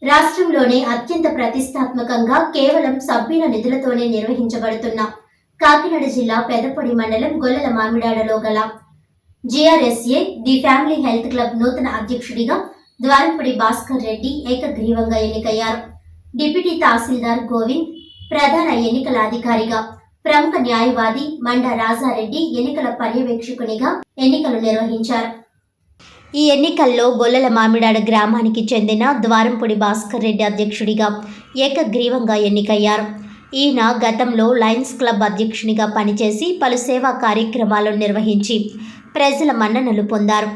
రాష్ట్రంలోనే అత్యంత ప్రతిష్టాత్మకంగా కేవలం సభ్యుల నిధులతోనే నిర్వహించబడుతున్న కాకినాడ జిల్లా పెదపొడి మండలం గొల్లల మామిడాడలో గల జిఆర్ఎస్ఏ ది ఫ్యామిలీ హెల్త్ క్లబ్ నూతన అధ్యక్షుడిగా ద్వారంపూడి భాస్కర్ రెడ్డి ఏకగ్రీవంగా ఎన్నికయ్యారు. డిప్యూటీ తహసీల్దార్ గోవింద్ ప్రధాన ఎన్నికల అధికారిగా, ప్రముఖ న్యాయవాది మండా రాజారెడ్డి ఎన్నికల పర్యవేక్షకునిగా ఎన్నికలు నిర్వహించారు. ఈ ఎన్నికల్లో గొల్లల మామిడాడ గ్రామానికి చెందిన ద్వారంపూడి భాస్కర్ రెడ్డి అధ్యక్షుడిగా ఏకగ్రీవంగా ఎన్నికయ్యారు. ఈయన గతంలో లయన్స్ క్లబ్ అధ్యక్షునిగా పనిచేసి పలు సేవా కార్యక్రమాలు నిర్వహించి ప్రజల మన్ననలు పొందారు.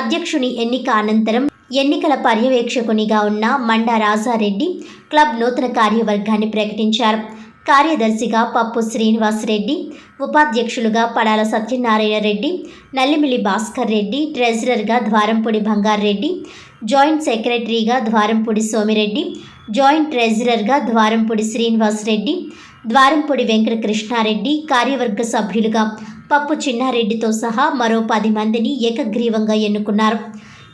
అధ్యక్షుని ఎన్నిక అనంతరం ఎన్నికల పర్యవేక్షకునిగా ఉన్న మండా రాజారెడ్డి క్లబ్ నూతన కార్యవర్గాన్ని ప్రకటించారు. కార్యదర్శిగా పప్పు శ్రీనివాస్ రెడ్డి, ఉపాధ్యక్షులుగా పడాల సత్యనారాయణ రెడ్డి, నల్లిమిలి భాస్కర్ రెడ్డి, ట్రెజరర్గా ద్వారంపూడి బంగారు రెడ్డి, జాయింట్ సెక్రటరీగా ద్వారంపూడి సోమిరెడ్డి, జాయింట్ ట్రెజరర్గా ద్వారంపూడి శ్రీనివాస్ రెడ్డి, ద్వారంపూడి వెంకట కృష్ణారెడ్డి, కార్యవర్గ సభ్యులుగా పప్పు చిన్నారెడ్డితో సహా మరో 10 మందిని ఏకగ్రీవంగా ఎన్నుకున్నారు.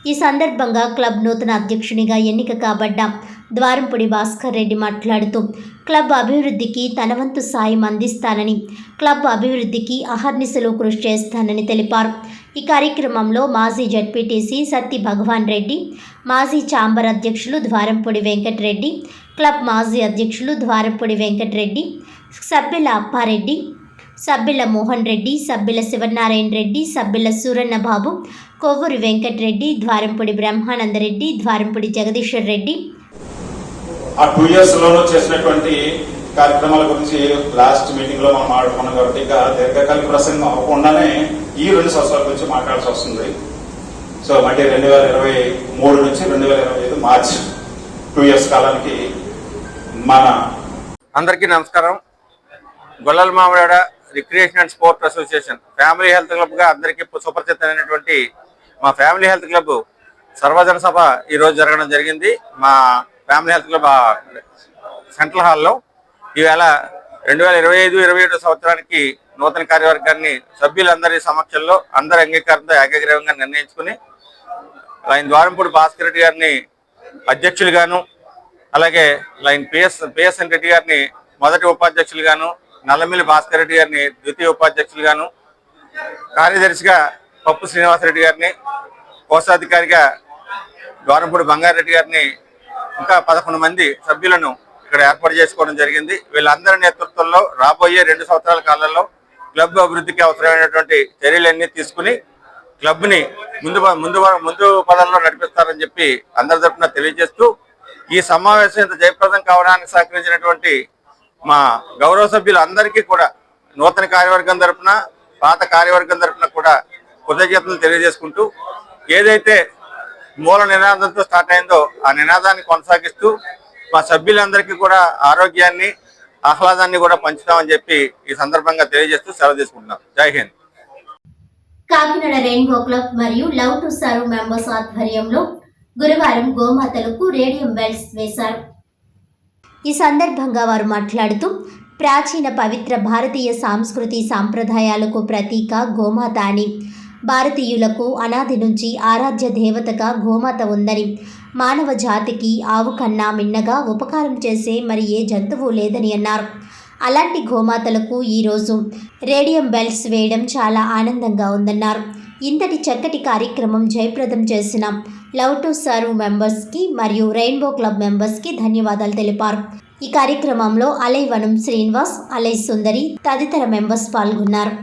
ఈ సందర్భంగా క్లబ్ నూతన అధ్యక్షునిగా ఎన్నిక కాబడ్డ ద్వారంపూడి భాస్కర్ రెడ్డి మాట్లాడుతూ క్లబ్ అభివృద్ధికి తన వంతు సాయం అందిస్తానని, క్లబ్ అభివృద్ధికి అహర్నిశలు కృషి చేస్తానని తెలిపారు. ఈ కార్యక్రమంలో మాజీ జడ్పీటీసీ సత్తి భగవాన్ రెడ్డి, మాజీ ఛాంబర్ అధ్యక్షులు ద్వారంపూడి వెంకటరెడ్డి, క్లబ్ మాజీ అధ్యక్షులు ద్వారంపూడి వెంకటరెడ్డి, సభ్యుల అప్పారెడ్డి, సభ్యుల మోహన్ రెడ్డి, సభ్యుల శివనారాయణ రెడ్డి, సభ్యుల సూరన్నబాబు, కొవ్వూరి వెంకటరెడ్డి, ద్వారంపూడి బ్రహ్మానందరెడ్డి, ద్వారంపూడి జగదీశ్వర్ రెడ్డి. ఆ 2 years లోనూ చేసినటువంటి కార్యక్రమాల గురించి లాస్ట్ మీటింగ్ లో మనం మాట్లాడుకున్నాం కాబట్టి ఇక దీర్ఘకాలిక ప్రసంగం అవ్వకుండానే ఈ 2 సంవత్సరాల గురించి మాట్లాడాల్సి వస్తుంది. సో మళ్ళీ 2023 నుంచి 2025 మార్చ్ 2 years కాలానికి మన అందరికీ నమస్కారం. Gollala Mamidada recreation and sports association family health క్లబ్గా అందరికీ సుపరిచితమైనటువంటి మా ఫ్యామిలీ హెల్త్ క్లబ్ సర్వజన సభ ఈరోజు జరగడం జరిగింది. మా ఫ్యామిలీ హెల్త్ క్లబ్ సెంట్రల్ హాల్లో ఈవేళ 2025-27 సంవత్సరానికి నూతన కార్యవర్గాన్ని సభ్యులందరి సమక్షంలో అందరి అంగీకారంతో ఏకగ్రీవంగా నిర్ణయించుకుని లైన్ ద్వారంపూడి భాస్కర్ రెడ్డి గారిని అధ్యక్షులుగాను, అలాగే లైన్ పిఎస్ రెడ్డి గారిని మొదటి ఉపాధ్యక్షులుగాను, నల్లమిల్లి భాస్కర్ రెడ్డి గారిని ద్వితీయ ఉపాధ్యక్షులుగాను, కార్యదర్శిగా పప్పు శ్రీనివాసరెడ్డి గారిని, కోశాధికారిగా ద్వారంపూడి బంగారెడ్డి గారిని, ఇంకా 11 మంది సభ్యులను ఇక్కడ ఏర్పాటు చేసుకోవడం జరిగింది. వీళ్ళందరి నేతృత్వంలో రాబోయే 2 సంవత్సరాల కాలంలో క్లబ్ అభివృద్ధికి అవసరమైనటువంటి చర్యలన్నీ తీసుకుని క్లబ్ని ముందు పదంలో నడిపిస్తారని చెప్పి అందరి తరఫున తెలియజేస్తూ, ఈ సమావేశం ఇంత జయప్రదం కావడానికి సహకరించినటువంటి మా గౌరవ సభ్యులందరికీ కూడా నూతన కార్యవర్గం తరఫున, పాత కార్యవర్గం తరఫున కూడా కృతజ్ఞతలు తెలియజేసుకుంటూ, ఏదైతే మూల నినాదంతో స్టార్ట్ అయిందో ఆ నినాదాన్ని కొనసాగిస్తూ మా సభ్యులందరికీ కూడా ఆరోగ్యాన్ని, ఆహ్లాదాన్ని కూడా పంచుతామని చెప్పి ఈ సందర్భంగా తెలియజేస్తూ సెలవు తీసుకుంటున్నాం. జై హింద్. కాకినాడ రెయిన్బో క్లబ్ మరియు లవ్ టు సర్వ్ మెంబర్స్ ఆధ్వర్యంలో గురువారం గోమాతలకు రేడియం బెల్ట్స్ వేశారు. ఈ సందర్భంగా వారు మాట్లాడుతూ ప్రాచీన పవిత్ర భారతీయ సంస్కృతి సాంప్రదాయాలకు ప్రతీక గోమాత అని, భారతీయులకు అనాది నుంచి ఆరాధ్య దేవతగా గోమాత ఉందని, మానవ జాతికి ఆవు కన్నా మిన్నగా ఉపకారం చేసే మరి ఏ జంతువు లేదని అన్నారు. అలాంటి గోమాతలకు ఈరోజు రేడియం బెల్ట్స్ వేయడం చాలా ఆనందంగా ఉందన్నారు. ఇంతటి చక్కటి కార్యక్రమం జయప్రదం చేసిన లవ్ టు సర్వ్ మెంబర్స్కి మరియు రెయిన్బో క్లబ్ మెంబర్స్కి ధన్యవాదాలు తెలిపారు. ఈ కార్యక్రమంలో అలైవనం శ్రీనివాస్, అలై సుందరి తదితర మెంబర్స్ పాల్గొన్నారు.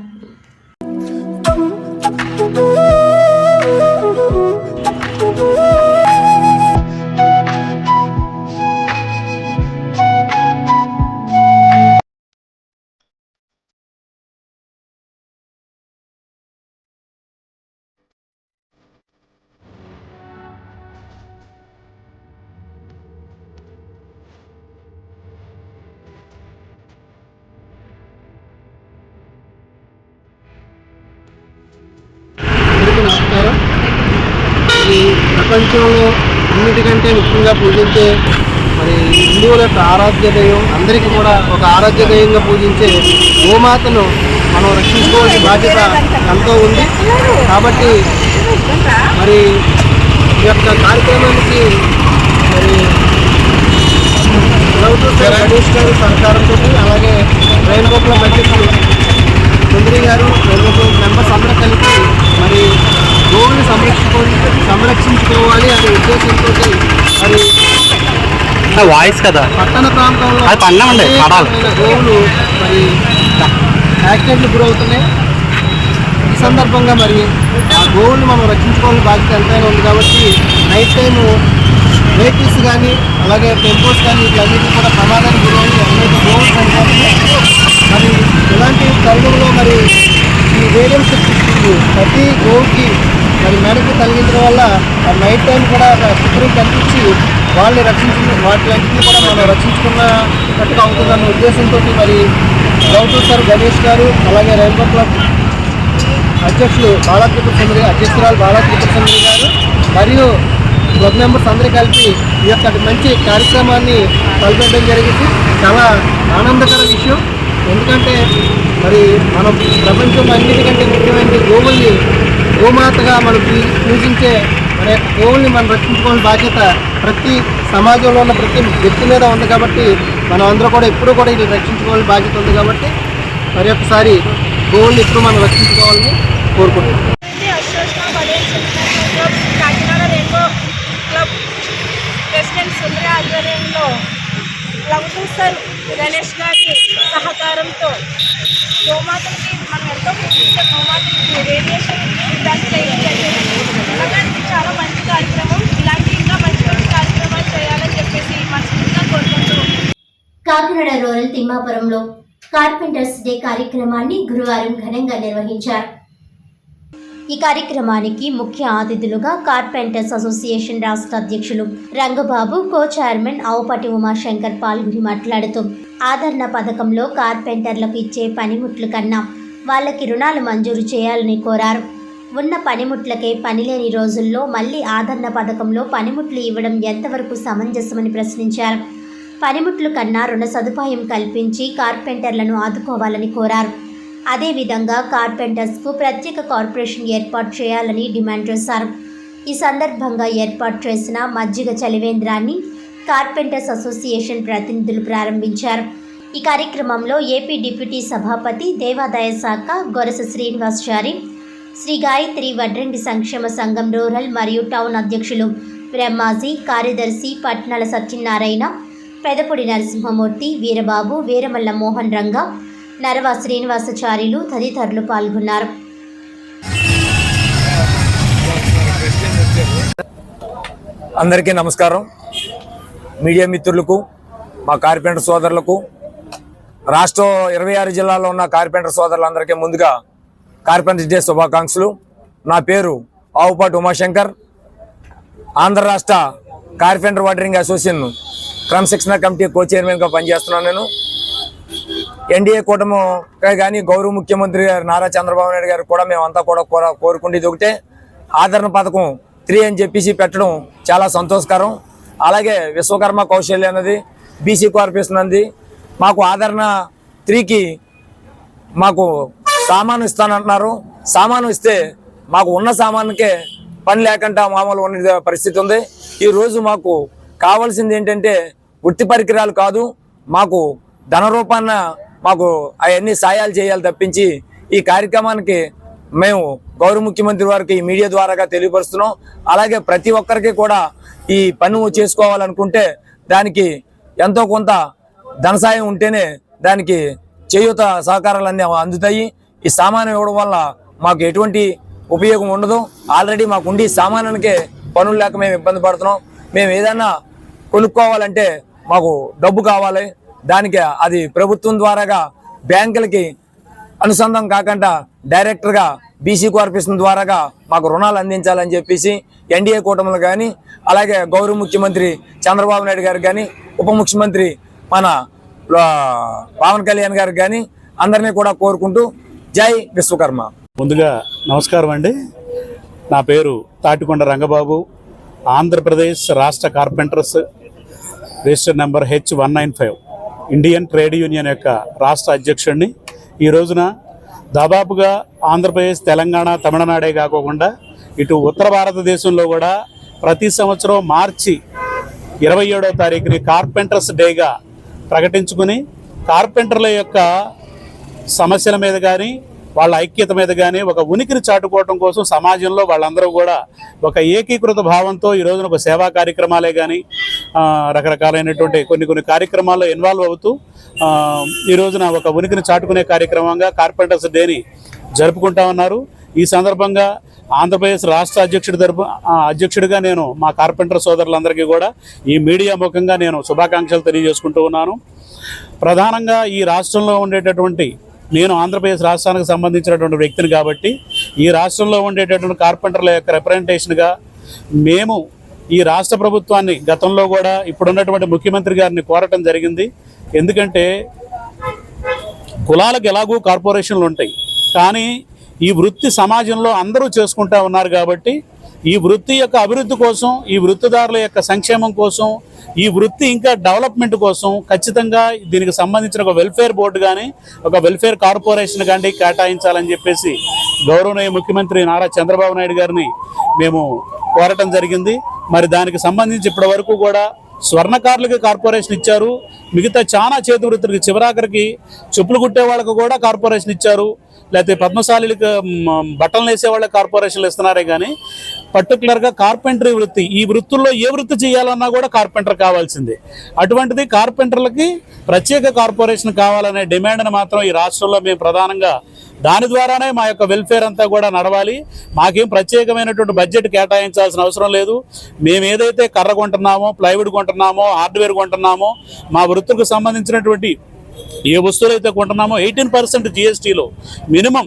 నమస్కారం. ఈ ప్రపంచంలో అన్నిటికంటే ముఖ్యంగా పూజించే మరి హిందువుల యొక్క ఆరాధ్య దైవం, అందరికీ కూడా ఒక ఆరాధ్య దైవంగా పూజించే గోమాతను మనం రక్షించుకోవాల్సిన బాధ్యత ఎంతో ఉంది. కాబట్టి మరి ఈ యొక్క కార్యక్రమానికి మరి వాయిస్ కదా పట్టణ ప్రాంతంలో అది పన్నామండి, పడాలి. అనేకమైన గోవులు మరి యాక్సిడెంట్లు గురవుతున్నాయి. ఈ సందర్భంగా మరి ఆ గోవుల్ని మనం రక్షించుకోవాలని బాధ్యత ఎంతైనా ఉంది కాబట్టి నైట్ టైము వెహికల్స్ కానీ అలాగే టెంపోస్ కానీ వీటన్నిటికీ కూడా ప్రమాదానికి గురయ్యి అనేక గోవులు చనిపోతున్నాయి. మరి ఇలాంటి తరుణంలో మరి ఈ రేడియం శక్తి ప్రతి గోవుకి మరి మెడకి తగిలించడం వల్ల ఆ నైట్ టైం కూడా శుభ్రం కనిపించి వాళ్ళని వాటిలన్నింటినీ కూడా మనం రక్షించుకున్నట్టుగా అవుతుందన్న ఉద్దేశంతో మరి గౌతమ్ సార్ గణేష్ గారు అలాగే రైల్వే క్లబ్ అధ్యక్షురాలు బాలాత్రిపుర సుందరి గారు మరియు క్లబ్ మెంబర్స్ అందరూ కలిపి ఈ యొక్క మంచి కార్యక్రమాన్ని తలపెట్టడం జరిగింది. చాలా ఆనందకర విషయం. ఎందుకంటే మరి మనం ప్రపంచంలో అన్నిటికంటే ముఖ్యమైన గోవుల్ని గోమాతగా మనం పూజించే మన యొక్క గోవుల్ని మనం రక్షించుకోవాల్సిన బాధ్యత ప్రతి సమాజంలో ఉన్న ప్రతి వ్యక్తి మీద ఉంది కాబట్టి మనం అందరూ కూడా ఎప్పుడూ కూడా ఇది రక్షించుకోవాల్సిన బాధ్యత ఉంది కాబట్టి మరి ఒకసారి గోవుల్ని ఇప్పుడు మనం రక్షించుకోవాలని కోరుకుంటున్నాం. కాకినాడ రెయిన్బో క్లబ్ ప్రెసిడెంట్ సుందరి ఆధ్వర్యంలో గౌతమ్ సార్ గణేష్ గారి సహకారంతో గోమాతకి మనం ఎంతో పూజించే గోమాతకి రేడియేషన్ ఇలాంటి చేయడం జరిగింది. అలాంటి చాలా మంచి కార్యక్రమం. ఇలాంటి ఇంకా మంచి మంచి కార్యక్రమాలు చేయాలని చెప్పేసి మనస్ఫూర్తిగా కోరుకుంటూ కాకినాడ రూరల్ తిమ్మాపురంలో కార్పెంటర్స్ డే కార్యక్రమాన్ని గురువారం ఘనంగా నిర్వహించారు. ఈ కార్యక్రమానికి ముఖ్య అతిథులుగా కార్పెంటర్స్ అసోసియేషన్ రాష్ట్ర అధ్యక్షులు రంగబాబు, కో చైర్మన్ ఆవుపాటి ఉమాశంకర్ పాల్గొని మాట్లాడుతూ ఆదరణ పథకంలో కార్పెంటర్లకు ఇచ్చే పనిముట్లు కన్నా వాళ్ళకి రుణాలు మంజూరు చేయాలని కోరారు. ఉన్న పనిముట్లకే పనిలేని రోజుల్లో మళ్లీ ఆదరణ పథకంలో పనిముట్లు ఇవ్వడం ఎంతవరకు సమంజసమని ప్రశ్నించారు. పనిముట్లు కన్నా రుణ సదుపాయం కల్పించి కార్పెంటర్లను ఆదుకోవాలని కోరారు. అదేవిధంగా కార్పెంటర్స్కు ప్రత్యేక కార్పొరేషన్ ఏర్పాటు చేయాలని డిమాండ్ చేశారు. ఈ సందర్భంగా ఏర్పాటు చేసిన మజ్జిగ చలివేంద్రాన్ని కార్పెంటర్స్ అసోసియేషన్ ప్రతినిధులు ప్రారంభించారు. ఈ కార్యక్రమంలో ఏపీ డిప్యూటీ సభాపతి దేవాదాయ శాఖ గొరస శ్రీనివాసచారి, శ్రీ గాయత్రి వడ్రంగి సంక్షేమ సంఘం రూరల్ మరియు టౌన్ అధ్యక్షులు బ్రహ్మాజీ, కార్యదర్శి పట్నాల సత్యనారాయణ, పెదపొడి నరసింహమూర్తి, వీరబాబు, వీరమల్ల మోహన్ రంగ, నరవ శ్రీనివాసచార్యులు తదితరులు పాల్గొన్నారు. అందరికీ నమస్కారం. మీడియా మిత్రులకు, మా కార్పెంటర్ సోదరులకు, రాష్ట్రం 26 జిల్లాల్లో ఉన్న కార్పెంటర్ సోదరులందరికీ ముందుగా కార్పెంటర్స్ డే శుభాకాంక్షలు. నా పేరు ఆవుపాటి ఉమాశంకర్. ఆంధ్ర రాష్ట్ర కార్పెంటర్ వాటరింగ్ అసోసియేషన్ క్రమశిక్షణ కమిటీ కో చైర్మన్గా పనిచేస్తున్నాను. నేను ఎన్డీఏ కూటమి కానీ గౌరవ ముఖ్యమంత్రి గారు నారా చంద్రబాబు నాయుడు గారు కూడా మేమంతా కూడా కోరుకునేది ఒకటే, ఆదరణ పథకం 3 అని చెప్పేసి పెట్టడం చాలా సంతోషకరం. అలాగే విశ్వకర్మ కౌశల్య అన్నది, బీసీ కార్పొరేషన్ అన్నది, మాకు ఆదరణ 3కి మాకు సామాను ఇస్తానంటున్నారు. సామాను ఇస్తే మాకు ఉన్న సామానుకే పని లేకుండా మామూలు ఉన్న పరిస్థితి ఉంది. ఈరోజు మాకు కావాల్సింది ఏంటంటే వృత్తి పరికరాలు కాదు, మాకు ధన రూపాన్న మాకు అవన్నీ సాయాలు చేయాలి తప్పించి ఈ కార్యక్రమానికి మేము గౌరవ ముఖ్యమంత్రి వారికి ఈ మీడియా ద్వారాగా తెలియపరుస్తున్నాం. అలాగే ప్రతి ఒక్కరికి కూడా ఈ పని చేసుకోవాలనుకుంటే దానికి ఎంతో కొంత ధన సాయం ఉంటేనే దానికి చేయూత సహకారాలన్నీ అందుతాయి. ఈ సామాను ఇవ్వడం వల్ల మాకు ఎటువంటి ఉపయోగం ఉండదు. ఆల్రెడీ మాకు ఉండి సామానానికే పనులు లేక మేము ఇబ్బంది పడుతున్నాం. మేము ఏదైనా కొనుక్కోవాలంటే మాకు డబ్బు కావాలి. దానికి అది ప్రభుత్వం ద్వారాగా బ్యాంకులకి అనుసంధానం కాకుండా డైరెక్టర్గా బీసీ కార్పొరేషన్ ద్వారాగా మాకు రుణాలు అందించాలని చెప్పేసి ఎన్డీఏ కూటమిలు కానీ, అలాగే గౌరవ ముఖ్యమంత్రి చంద్రబాబు నాయుడు గారు కానీ, ఉప ముఖ్యమంత్రి మన పవన్ కళ్యాణ్ గారికి కానీ అందరినీ కూడా కోరుకుంటూ జై విశ్వకర్మ. ముందుగా నమస్కారం అండి. నా పేరు తాటికొండ రంగబాబు. ఆంధ్రప్రదేశ్ రాష్ట్ర carpenters register number H195 Indian trade union యొక్క రాష్ట్ర అధ్యక్షుడిని. ఈ రోజున దాదాపుగా ఆంధ్రప్రదేశ్, తెలంగాణ, తమిళనాడే కాకుండా ఇటు ఉత్తర భారతదేశంలో కూడా ప్రతి సంవత్సరం మార్చి 27వ తారీఖుని కార్పెంటర్స్ డేగా ప్రకటించుకుని కార్పెంటర్ల యొక్క సమస్యల మీద కానీ వాళ్ళ ఐక్యత మీద కానీ ఒక ఉనికిని చాటుకోవడం కోసం సమాజంలో వాళ్ళందరూ కూడా ఒక ఏకీకృత భావంతో ఈ రోజున ఒక సేవా కార్యక్రమాలే కానీ రకరకాలైనటువంటి కొన్ని కార్యక్రమాల్లో ఇన్వాల్వ్ అవుతూ ఈ రోజున ఒక ఉనికిని చాటుకునే కార్యక్రమంగా కార్పెంటర్స్ డేని జరుపుకుంటా ఉన్నారు. ఈ సందర్భంగా ఆంధ్రప్రదేశ్ రాష్ట్ర అధ్యక్షుడిగా నేను మా కార్పెంటర్ సోదరులందరికీ కూడా ఈ మీడియా ముఖంగా నేను శుభాకాంక్షలు తెలియజేసుకుంటూ ఉన్నాను. ప్రధానంగా ఈ రాష్ట్రంలో ఉండేటటువంటి నేను ఆంధ్రప్రదేశ్ రాష్ట్రానికి సంబంధించినటువంటి వ్యక్తిని కాబట్టి ఈ రాష్ట్రంలో ఉండేటటువంటి కార్పెంటర్ల యొక్క రిప్రజెంటేషన్గా మేము ఈ రాష్ట్ర ప్రభుత్వాన్ని గతంలో కూడా ఇప్పుడున్నటువంటి ముఖ్యమంత్రి గారిని కోరటం జరిగింది. ఎందుకంటే కులాలకు ఎలాగూ కార్పొరేషన్లు ఉంటాయి, కానీ ఈ వృత్తి సమాజంలో అందరూ చేసుకుంటా ఉన్నారు కాబట్టి ఈ వృత్తి యొక్క అభివృద్ధి కోసం, ఈ వృత్తిదారుల యొక్క సంక్షేమం కోసం, ఈ వృత్తి ఇంకా డెవలప్మెంట్ కోసం ఖచ్చితంగా దీనికి సంబంధించిన ఒక వెల్ఫేర్ బోర్డు కానీ ఒక వెల్ఫేర్ కార్పొరేషన్ కానీ కేటాయించాలని చెప్పేసి గౌరవనీయ ముఖ్యమంత్రి నారా చంద్రబాబు నాయుడు గారిని మేము కోరటం జరిగింది. మరి దానికి సంబంధించి ఇప్పటి వరకు కూడా స్వర్ణకారులకి కార్పొరేషన్ ఇచ్చారు, మిగతా చాలా చేతి వృత్తులకి చివరాఖరికి చెప్పులు కుట్టే వాళ్ళకు కూడా కార్పొరేషన్ ఇచ్చారు, లేకపోతే పద్మశాలీలకు బట్టలు వేసే వాళ్ళకి కార్పొరేషన్లు ఇస్తున్నారే కానీ పర్టికులర్గా కార్పెంటరీ వృత్తి, ఈ వృత్తుల్లో ఏ వృత్తి చేయాలన్నా కూడా కార్పెంటర్ కావాల్సిందే. అటువంటిది కార్పెంటర్లకి ప్రత్యేక కార్పొరేషన్ కావాలనే డిమాండ్ని మాత్రం ఈ రాష్ట్రంలో మేము ప్రధానంగా దాని ద్వారానే మా యొక్క వెల్ఫేర్ అంతా కూడా నడవాలి. మాకేం ప్రత్యేకమైనటువంటి బడ్జెట్ కేటాయించాల్సిన అవసరం లేదు. మేము ఏదైతే కర్ర కొంటున్నామో, ప్లైవుడ్ కొంటున్నామో, హార్డ్వేర్ కొంటున్నామో, మా వృత్తులకు సంబంధించినటువంటి ఏ వస్తువులు అయితే కొంటున్నామో 18% GSTలో మినిమం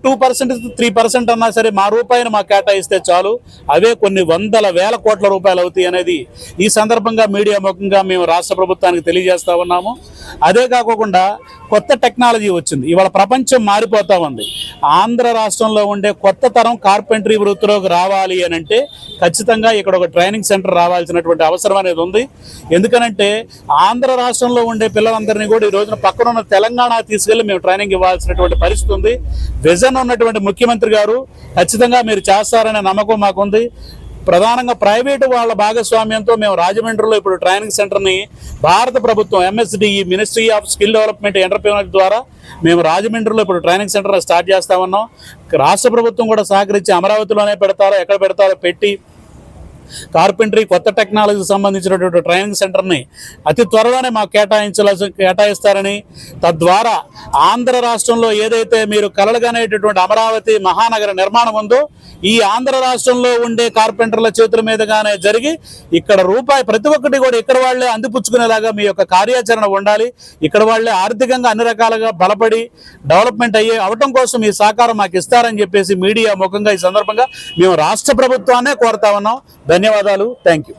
2% 3% అన్నా సరే మా రూపాయిని మాకు కేటాయిస్తే చాలు. అవే కొన్ని వందల వేల కోట్ల రూపాయలు అవుతాయి అనేది ఈ సందర్భంగా మీడియా ముఖంగా మేము రాష్ట్ర ప్రభుత్వానికి తెలియజేస్తా ఉన్నాము. అదే కాకుండా కొత్త టెక్నాలజీ వచ్చింది, ఇవాళ ప్రపంచం మారిపోతూ ఉంది. ఆంధ్ర రాష్ట్రంలో ఉండే కొత్త తరం కార్పెంటరీ వృత్తిలోకి రావాలి అని అంటే ఖచ్చితంగా ఇక్కడ ఒక ట్రైనింగ్ సెంటర్ రావాల్సినటువంటి అవసరం అనేది ఉంది. ఎందుకనంటే ఆంధ్ర రాష్ట్రంలో ఉండే పిల్లలందరినీ కూడా ఈ రోజున పక్కనున్న తెలంగాణ తీసుకెళ్లి మేము ట్రైనింగ్ ఇవ్వాల్సినటువంటి పరిస్థితి ఉంది. విజన్ ఉన్నటువంటి ముఖ్యమంత్రి గారు ఖచ్చితంగా మీరు చేస్తారనే నమ్మకం మాకుంది. ప్రధానంగా ప్రైవేటు వాళ్ళ భాగస్వామ్యంతో మేము రాజమండ్రిలో ఇప్పుడు ట్రైనింగ్ సెంటర్ని భారత ప్రభుత్వం MSDE ministry of skill development entrepreneur ద్వారా మేము రాజమండ్రిలో ఇప్పుడు ట్రైనింగ్ సెంటర్ స్టార్ట్ చేస్తా ఉన్నాం. రాష్ట్ర ప్రభుత్వం కూడా సహకరించి అమరావతిలోనే పెడతారో ఎక్కడ పెడతారో పెట్టి కార్పెంటరీ కొత్త టెక్నాలజీకి సంబంధించినటువంటి ట్రైనింగ్ సెంటర్ని అతి త్వరలోనే మాకు కేటాయిస్తారని, తద్వారా ఆంధ్ర రాష్ట్రంలో ఏదైతే మీరు కలలుగానేటటువంటి అమరావతి మహానగర నిర్మాణం ఉందో ఈ ఆంధ్ర రాష్ట్రంలో ఉండే కార్పెంటర్ల చేతుల మీదుగానే జరిగి ఇక్కడ రూపాయి ప్రతి ఒక్కటి కూడా ఇక్కడ వాళ్లే అందిపుచ్చుకునేలాగా మీ యొక్క కార్యాచరణ ఉండాలి. ఇక్కడ వాళ్లే ఆర్థికంగా అన్ని రకాలుగా బలపడి డెవలప్మెంట్ అవటం కోసం ఈ సహకారం మాకు ఇస్తారని చెప్పేసి మీడియా ముఖంగా ఈ సందర్భంగా మేము రాష్ట్ర ప్రభుత్వాన్నే కోరుతా ఉన్నాం. ధన్యవాదాలు. Thank you.